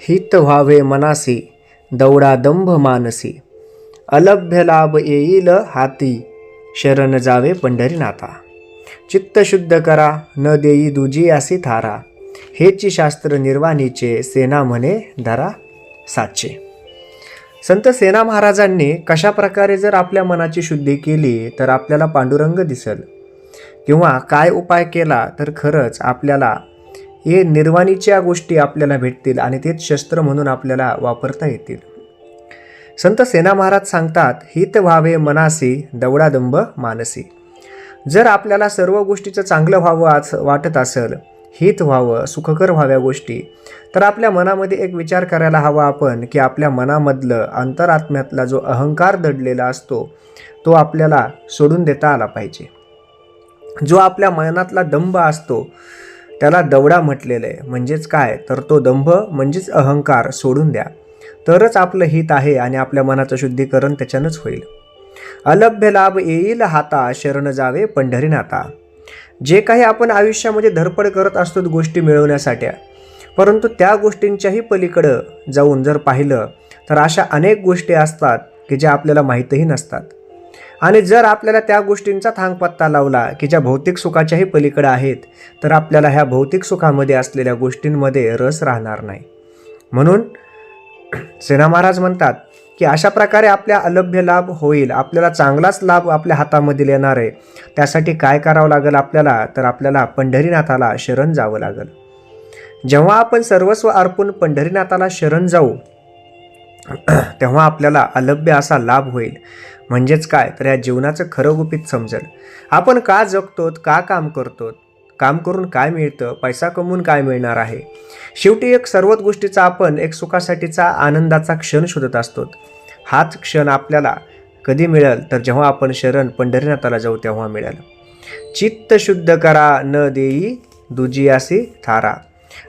हित व्हावे मनासी, दौडा दंभ मानसी, अलभ्य लाभ येईल हाती, शरण जावे पंढरीनाथा. चित्त शुद्ध करा, न देई दुजियासी थारा, हेची शास्त्र निर्वाणीचे, सेना म्हणे धरा साचे. संत सेना महाराजांनी कशा प्रकारे जर आपल्या मनाची शुद्धी केली तर आपल्याला पांडुरंग दिसल, किंवा काय उपाय केला तर खरंच आपल्याला हे निर्वाणीच्या गोष्टी आपल्याला भेटतील आणि तेच शस्त्र म्हणून आपल्याला वापरता येतील. संत सेना महाराज सांगतात, हित व्हावे मनासी, दौडा दंभ मानसी. जर आपल्याला सर्व गोष्टीचं चांगलं व्हावं वाटत असेल, हित व्हावं, सुखकर व्हाव्या गोष्टी, तर आपल्या मनामध्ये एक विचार करायला हवा आपण की आपल्या मनामधलं अंतरात्म्यातला जो अहंकार दडलेला असतो तो आपल्याला सोडून देता आला पाहिजे. जो आपल्या मनातला दंभ असतो त्याला दवडा म्हटलेलं आहे. म्हणजेच काय तर तो दंभ म्हणजेच अहंकार सोडून द्या, तरच आपलं हित आहे आणि आपल्या मनाचं शुद्धीकरण त्याच्यानंच होईल. अलभ्य लाभ येईल हाता, शरण जावे पंढरीनाथा. जे काही आपण आयुष्यामध्ये धडपड करत असतो गोष्टी मिळवण्यासाठी, परंतु त्या गोष्टींच्याही पलीकडं जाऊन जर पाहिलं तर अशा अनेक गोष्टी असतात की ज्या आपल्याला माहीतही नसतात. आणि जर आपल्याला त्या गोष्टींचा थांगपत्ता लावला की ज्या भौतिक सुखाच्याही पलीकडे आहेत, तर आपल्याला ह्या भौतिक सुखामध्ये असलेल्या गोष्टींमध्ये रस राहणार नाही. म्हणून सेना महाराज म्हणतात की अशा प्रकारे आपल्या अलभ्य लाभ होईल, आपल्याला चांगलाच लाभ आपल्या हातामध्ये येणार आहे. त्यासाठी काय करावं लागेल आपल्याला, तर आपल्याला पंढरीनाथाला शरण जावं लागेल. जेव्हा आपण सर्वस्व अर्पून पंढरीनाथाला शरण जाऊ तेव्हा आपल्याला अलभ्य असा लाभ होईल. म्हणजेच काय तर या जीवनाचं खरं गुपित समजेल. आपण का जगतो, का काम करतो, काम करून काय मिळतं, पैसा कमवून काय मिळणार आहे. शेवटी एक सर्वच गोष्टीचा आपण एक सुखासाठीचा आनंदाचा क्षण शोधत असतो. हाच क्षण आपल्याला कधी मिळेल तर जेव्हा आपण शरण पंढरीनाथाला जाऊ तेव्हा मिळेल. चित्त शुद्ध करा, न देई दुजियासी थारा.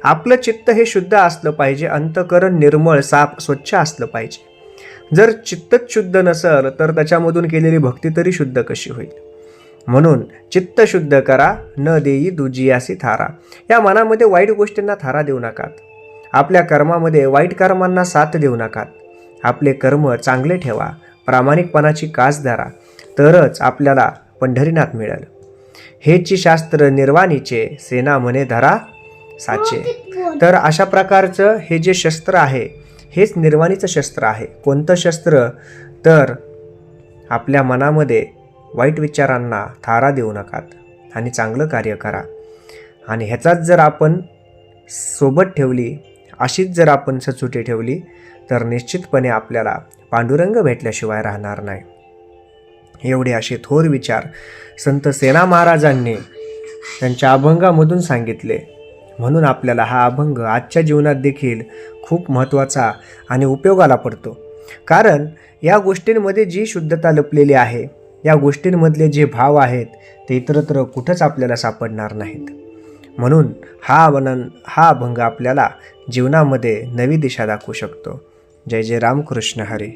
आपलं चित्त हे शुद्ध असलं पाहिजे, अंतःकरण निर्मळ साफ स्वच्छ असलं पाहिजे. जर चित्तच शुद्ध नसेल तर त्याच्यामधून केलेली भक्ती तरी शुद्ध कशी होईल. म्हणून चित्त शुद्ध करा, न देई दुजियासी थारा. या मनामध्ये वाईट गोष्टींना थारा देऊ नकात. आपल्या कर्मामध्ये वाईट कर्मांना साथ देऊ नकात. आपले कर्म चांगले ठेवा, प्रामाणिकपणाची कास धरा, तरच आपल्याला पंढरीनाथ मिळेल. हेची शास्त्र निर्वाणीचे, सेना म्हणे धरा साचे. तर अशा प्रकारचं हे जे शस्त्र आहे हेच निर्वाणीचं शस्त्र आहे. कोणतं शस्त्र तर आपल्या मनामध्ये वाईट विचारांना थारा देऊ नकात आणि चांगलं कार्य करा. आणि ह्याचाच जर आपण सोबत ठेवली, अशीच जर आपण सचोटी ठेवली तर निश्चितपणे आपल्याला पांडुरंग भेटल्याशिवाय राहणार नाही. एवढे असे थोर विचार संत सेना महाराजांनी त्यांच्या अभंगामधून सांगितले. म्हणून आपल्याला हा अभंग आजच्या जीवनात देखील खूप महत्त्वाचा आणि उपयोगाला पडतो. कारण या गोष्टींमध्ये जी शुद्धता लपलेली आहे, या गोष्टींमधले जे भाव आहेत ते इतरत्र कुठंच आपल्याला सापडणार नाहीत. म्हणून हा अभंग आपल्याला जीवनामध्ये नवी दिशा दाखवू शकतो. जय जय रामकृष्ण हरी.